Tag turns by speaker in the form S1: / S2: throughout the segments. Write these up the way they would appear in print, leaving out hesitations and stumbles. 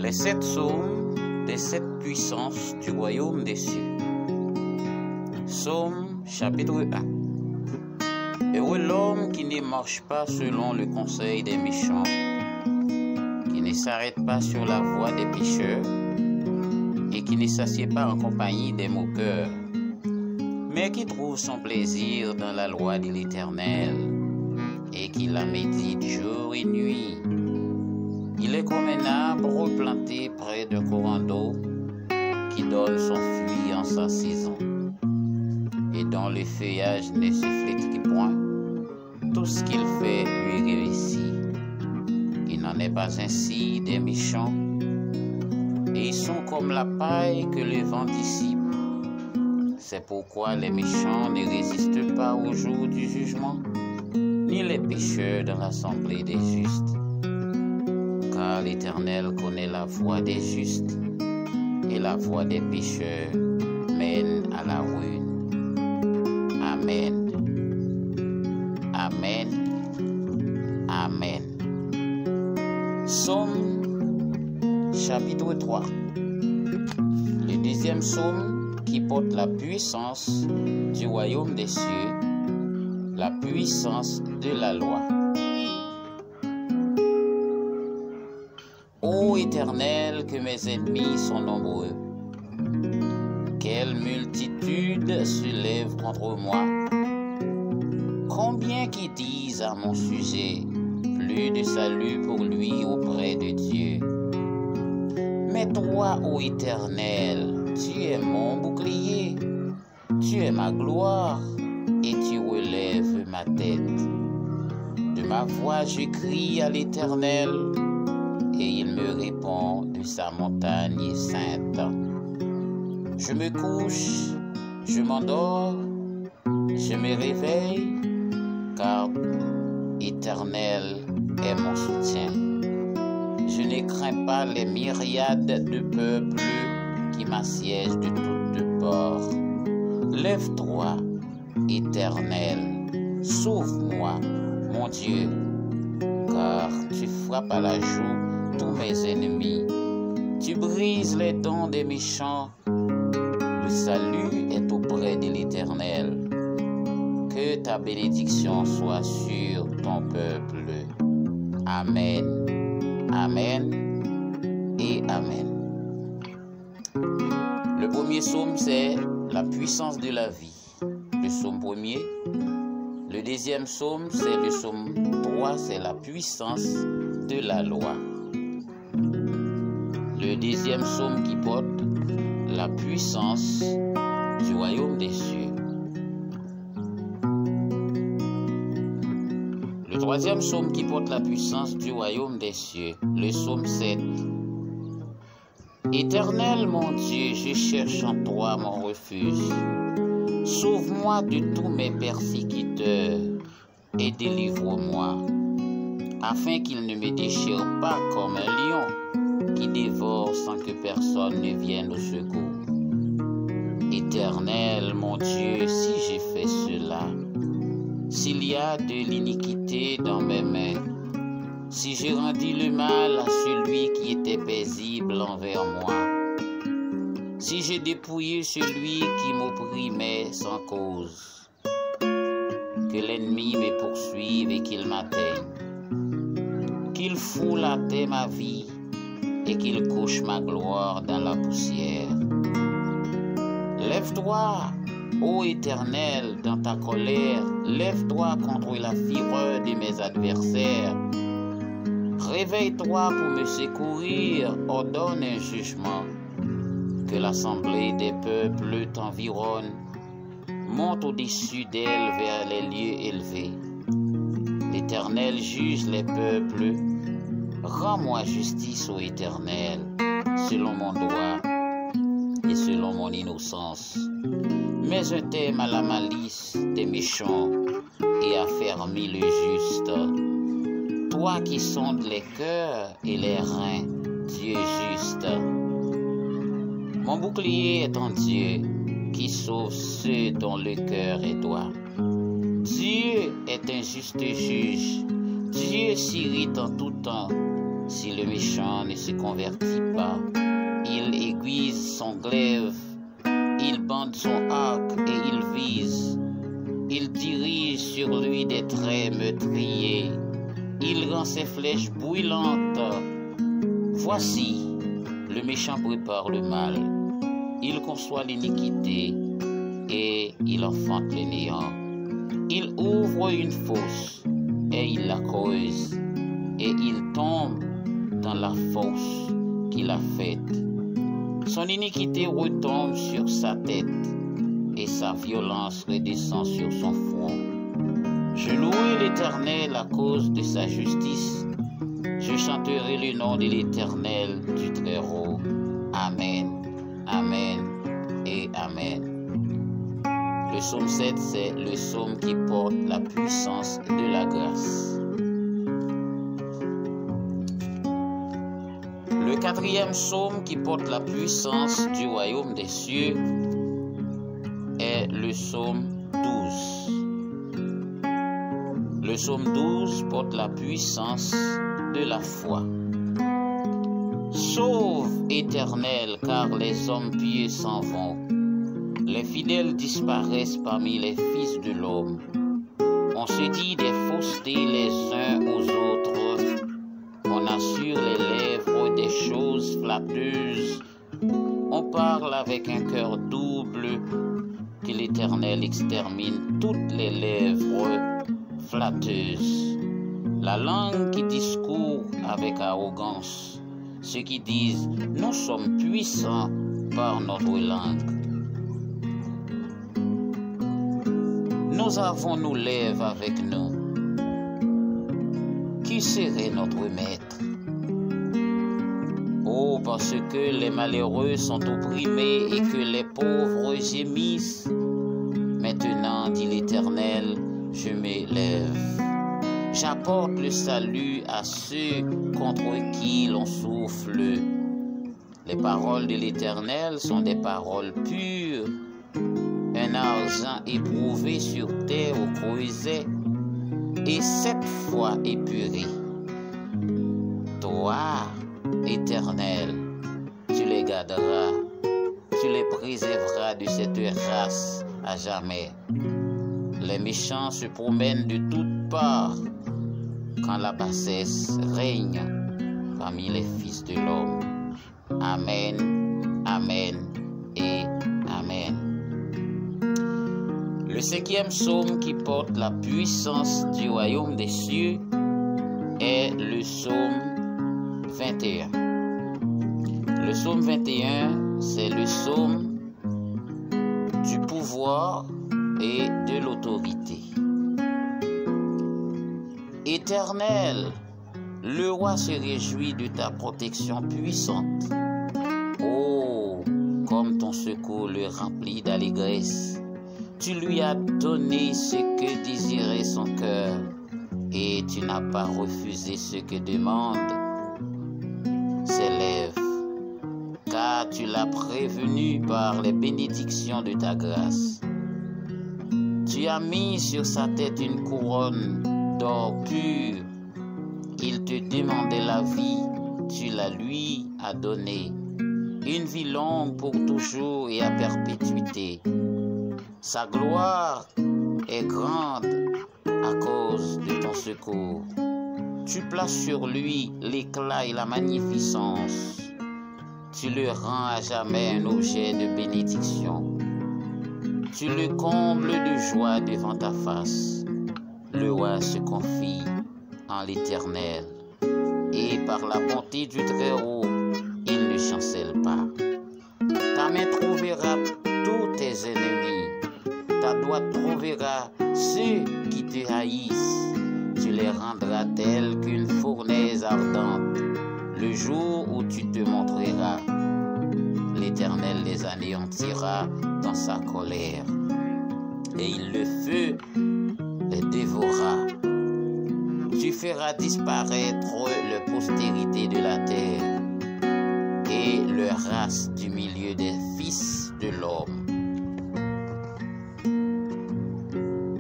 S1: Les 7 psaumes des 7 puissances du royaume des cieux. Psaume chapitre 1. Heureux l'homme qui ne marche pas selon le conseil des méchants, qui ne s'arrête pas sur la voie des pécheurs, et qui ne s'assied pas en compagnie des moqueurs, mais qui trouve son plaisir dans la loi de l'Éternel, et qui la médite jour et nuit. Il est comme un arbre planté près d'un courant d'eau, qui donne son fruit en sa saison, et dont le feuillage ne se flétrit point. Tout ce qu'il fait lui réussit. Il n'en est pas ainsi des méchants, et ils sont comme la paille que le vent dissipe. C'est pourquoi les méchants ne résistent pas au jour du jugement, ni les pécheurs dans l'assemblée des justes. Car l'Éternel connaît la voie des justes, et la voie des pécheurs mène à la ruine. Amen. Amen. Amen. Psaume chapitre 3. Le deuxième psaume qui porte la puissance du royaume des cieux, la puissance de la loi. Ô Éternel, que mes ennemis sont nombreux, quelle multitude se lève contre moi. Combien qui disent à mon sujet, plus de salut pour lui auprès de Dieu. Mais toi, ô Éternel, tu es mon bouclier, tu es ma gloire, et tu relèves ma tête. De ma voix, je crie à l'Éternel, et il me répond de sa montagne sainte. Je me couche, je m'endors, je me réveille, car Éternel est mon soutien. Je ne crains pas les myriades de peuples qui m'assiègent de toutes parts. Lève-toi, Éternel, sauve-moi, mon Dieu, car tu frappes à la joue tous mes ennemis. Tu brises les dents des méchants. Le salut est auprès de l'Éternel. Que ta bénédiction soit sur ton peuple. Amen. Amen et Amen. Le premier psaume, c'est la puissance de la vie. Le psaume premier. Le deuxième psaume, c'est le psaume 3, c'est la puissance de la loi. Le deuxième psaume qui porte la puissance du royaume des cieux. Le troisième psaume qui porte la puissance du royaume des cieux, le psaume 7. Éternel mon Dieu, je cherche en toi mon refuge. Sauve-moi de tous mes persécuteurs et délivre-moi, afin qu'ils ne me déchirent pas comme un lion qui dévore sans que personne ne vienne au secours. Éternel mon Dieu, si j'ai fait cela, s'il y a de l'iniquité dans mes mains, si j'ai rendu le mal à celui qui était paisible envers moi, si j'ai dépouillé celui qui m'opprimait sans cause, que l'ennemi me poursuive et qu'il m'atteigne, qu'il foule à terre ma vie et qu'il couche ma gloire dans la poussière. Lève-toi, ô Éternel, dans ta colère, lève-toi contre la fureur de mes adversaires. Réveille-toi pour me secourir, ordonne un jugement. Que l'assemblée des peuples t'environne, monte au-dessus d'elle vers les lieux élevés. L'Éternel juge les peuples. Rends-moi justice, ô Éternel, selon mon droit et selon mon innocence. Mets un terme à la malice des méchants et affermis le juste. Toi qui sondes les cœurs et les reins, Dieu juste. Mon bouclier est en Dieu, qui sauve ceux dont le cœur est droit. Dieu est un juste juge. Dieu s'irrite en tout temps. Si le méchant ne se convertit pas, il aiguise son glaive, il bande son arc et il vise. Il dirige sur lui des traits meurtriers. Il rend ses flèches brûlantes. Voici, le méchant prépare le mal. Il conçoit l'iniquité et il enfante le néant. Il ouvre une fosse et il la creuse et il tombe dans la fosse qu'il a faite. Son iniquité retombe sur sa tête et sa violence redescend sur son front. Je louerai l'Éternel à cause de sa justice. Je chanterai le nom de l'Éternel du Très-Haut. Amen, Amen et Amen. Le psaume 7, c'est le psaume qui porte la puissance de la grâce. Le quatrième psaume qui porte la puissance du royaume des cieux est le psaume 12. Le psaume 12 porte la puissance de la foi. Sauve, Éternel, car les hommes pieux s'en vont. Les fidèles disparaissent parmi les fils de l'homme. On se dit des faussetés les uns aux autres. On assure les lèvres des choses flatteuses. On parle avec un cœur double. Que l'Éternel extermine toutes les lèvres flatteuses. La langue qui discourt avec arrogance. Ceux qui disent « Nous sommes puissants par notre langue ». Nous avons nos lèvres avec nous. Qui serait notre maître? Oh, parce que les malheureux sont opprimés et que les pauvres gémissent. Maintenant, dit l'Éternel, je m'élève. J'apporte le salut à ceux contre qui l'on souffle. Les paroles de l'Éternel sont des paroles pures. Un argent éprouvé sur terre au creuset et 7 fois épuré. Toi, Éternel, tu les garderas, tu les préserveras de cette race à jamais. Les méchants se promènent de toutes parts quand la bassesse règne parmi les fils de l'homme. Amen, Amen et Amen. Le 5e psaume qui porte la puissance du royaume des cieux est le psaume 21. Le psaume 21, c'est le psaume du pouvoir et de l'autorité. Éternel, le roi se réjouit de ta protection puissante. Oh, comme ton secours le remplit d'allégresse. Tu lui as donné ce que désirait son cœur et tu n'as pas refusé ce que demandent ses lèvres, car tu l'as prévenu par les bénédictions de ta grâce. Tu as mis sur sa tête une couronne d'or pur. Il te demandait la vie, tu la lui as donnée, une vie longue pour toujours et à perpétuité. Sa gloire est grande à cause de ton secours. Tu places sur lui l'éclat et la magnificence. Tu le rends à jamais un objet de bénédiction. Tu le combles de joie devant ta face. Le roi se confie en l'Éternel. Et par la bonté du Très-Haut, il ne chancelle pas. Ta main trouvera tous tes ennemis. Ta droite trouvera ceux qui te haïssent. Tu les rendras tels qu'une fournaise ardente. Le jour où tu te montreras, l'Éternel les anéantira dans sa colère. Et le feu les dévorera. Tu feras disparaître la postérité de la terre et leur race du milieu des fils de l'homme.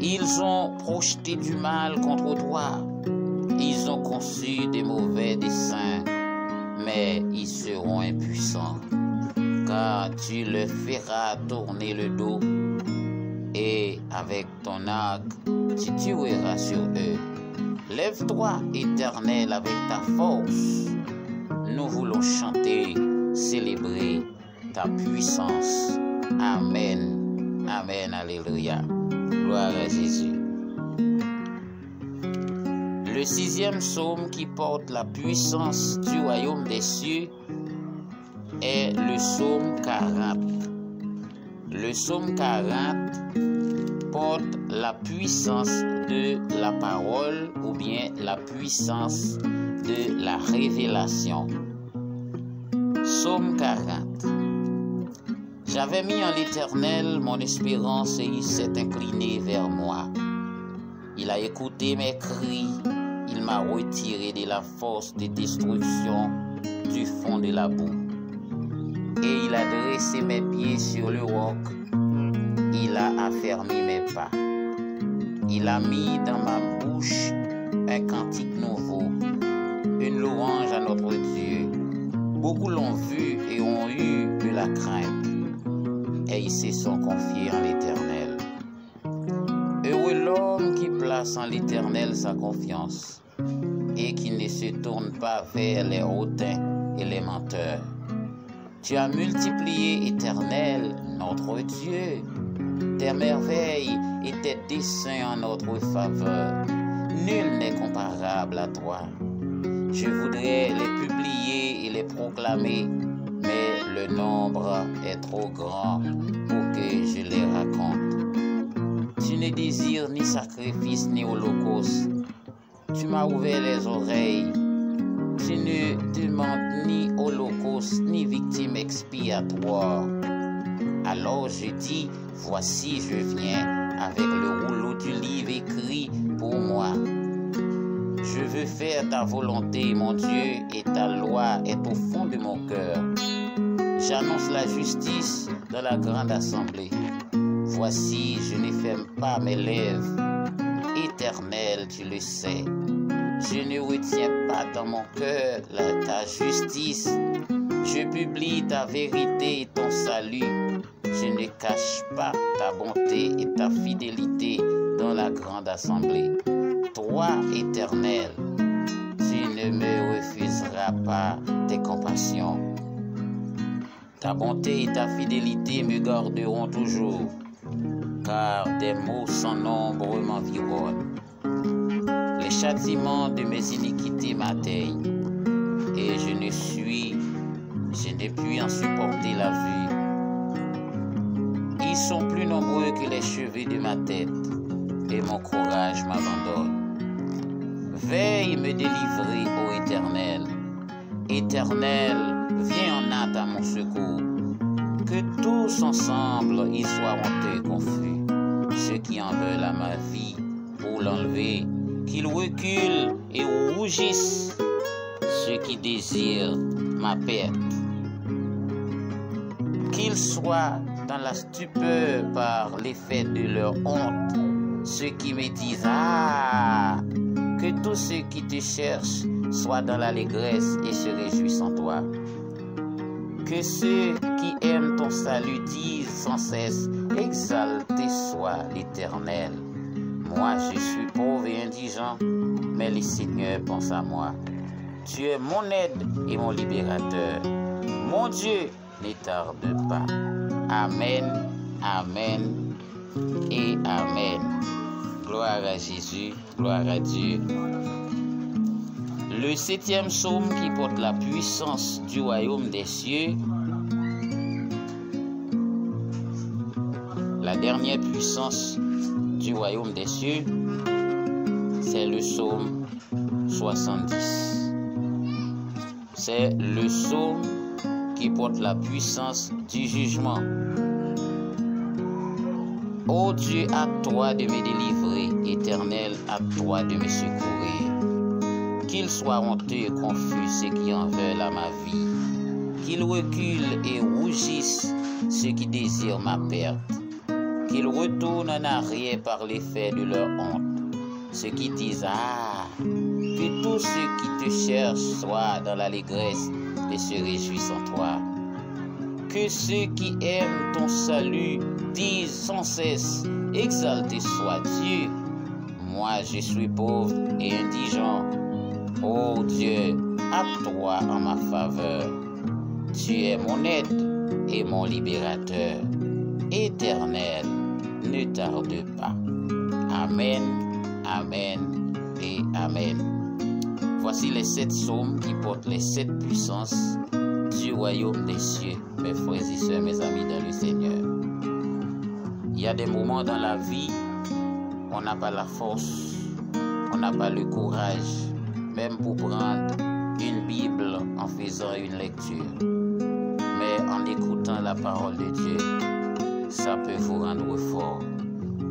S1: Ils ont projeté du mal contre toi. Ils ont conçu des mauvais desseins puissant, car tu leur feras tourner le dos, et avec ton arc, tu tueras sur eux. Lève-toi, Éternel, avec ta force. Nous voulons chanter, célébrer ta puissance. Amen. Amen. Alléluia. Gloire à Jésus. Le 6e psaume qui porte la puissance du royaume des cieux est le psaume 40. Le psaume 40 porte la puissance de la parole ou bien la puissance de la révélation. Psaume 40. J'avais mis en l'Éternel mon espérance et il s'est incliné vers moi. Il a écouté mes cris, il m'a retiré de la force de destruction du fond de la boue. Et il a dressé mes pieds sur le roc, il a affermi mes pas. Il a mis dans ma bouche un cantique nouveau, une louange à notre Dieu. Beaucoup l'ont vu et ont eu de la crainte, et ils se sont confiés en l'Éternel. Heureux l'homme qui place en l'Éternel sa confiance et qui ne se tourne pas vers les hautains et les menteurs. Tu as multiplié, Éternel, notre Dieu, tes merveilles et tes desseins en notre faveur. Nul n'est comparable à toi. Je voudrais les publier et les proclamer, mais le nombre est trop grand pour que je les raconte. Tu ne désires ni sacrifice ni holocauste. Tu m'as ouvert les oreilles. Tu ne demandes ni holocauste ni victime expiatoire. Alors je dis, voici je viens avec le rouleau du livre écrit pour moi. Je veux faire ta volonté, mon Dieu, et ta loi est au fond de mon cœur. J'annonce la justice dans la grande assemblée. Voici, je ne ferme pas mes lèvres. Éternel, tu le sais. Je ne retiens pas dans mon cœur ta justice. Je publie ta vérité et ton salut. Je ne cache pas ta bonté et ta fidélité dans la grande assemblée. Toi, Éternel, tu ne me refuseras pas tes compassions. Ta bonté et ta fidélité me garderont toujours, car des maux sans nombre m'environnent. Les châtiments de mes iniquités m'atteignent, et je ne puis en supporter la vue. Ils sont plus nombreux que les cheveux de ma tête, et mon courage m'abandonne. Veille me délivrer, ô Éternel. Éternel, viens en hâte à mon secours. Que tous ensemble ils soient honteux et confus. Ceux qui en veulent à ma vie pour l'enlever, qu'ils reculent et rougissent. Ceux qui désirent ma perte, qu'ils soient dans la stupeur par l'effet de leur honte. Ceux qui me disent, ah, que tous ceux qui te cherchent soient dans l'allégresse et se réjouissent en toi. Que ceux qui aiment ton salut disent sans cesse, exalté soit l'Éternel. Moi je suis pauvre et indigent, mais le Seigneur pense à moi. Tu es mon aide et mon libérateur. Mon Dieu, ne tarde pas. Amen, amen et amen. Gloire à Jésus, gloire à Dieu. Le 7e psaume qui porte la puissance du royaume des cieux. La dernière puissance du royaume des cieux, c'est le psaume 70. C'est le psaume qui porte la puissance du jugement. Ô Dieu, à toi de me délivrer, Éternel, à toi de me secourir. Qu'ils soient honteux et confus ceux qui en veulent à ma vie. Qu'ils reculent et rougissent ceux qui désirent ma perte. Qu'ils retournent en arrière par l'effet de leur honte. Ceux qui disent, ah, que tous ceux qui te cherchent soient dans l'allégresse et se réjouissent en toi. Que ceux qui aiment ton salut disent sans cesse, exalté soit Dieu. Moi je suis pauvre et indigent. Ô Dieu, hâte-toi en ma faveur. Tu es mon aide et mon libérateur. Éternel, ne tarde pas. Amen, amen et amen. Voici les 7 psaumes qui portent les 7 puissances du royaume des cieux, mes frères et sœurs, mes amis dans le Seigneur. Il y a des moments dans la vie, on n'a pas la force, on n'a pas le courage, même pour prendre une Bible en faisant une lecture. Mais en écoutant la parole de Dieu, ça peut vous rendre fort.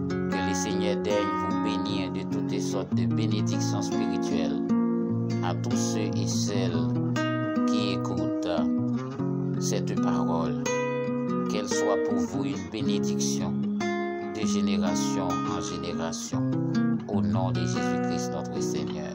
S1: Que le Seigneur daigne vous bénir de toutes sortes de bénédictions spirituelles à tous ceux et celles qui écoutent cette parole. Qu'elle soit pour vous une bénédiction de génération en génération. Au nom de Jésus-Christ notre Seigneur.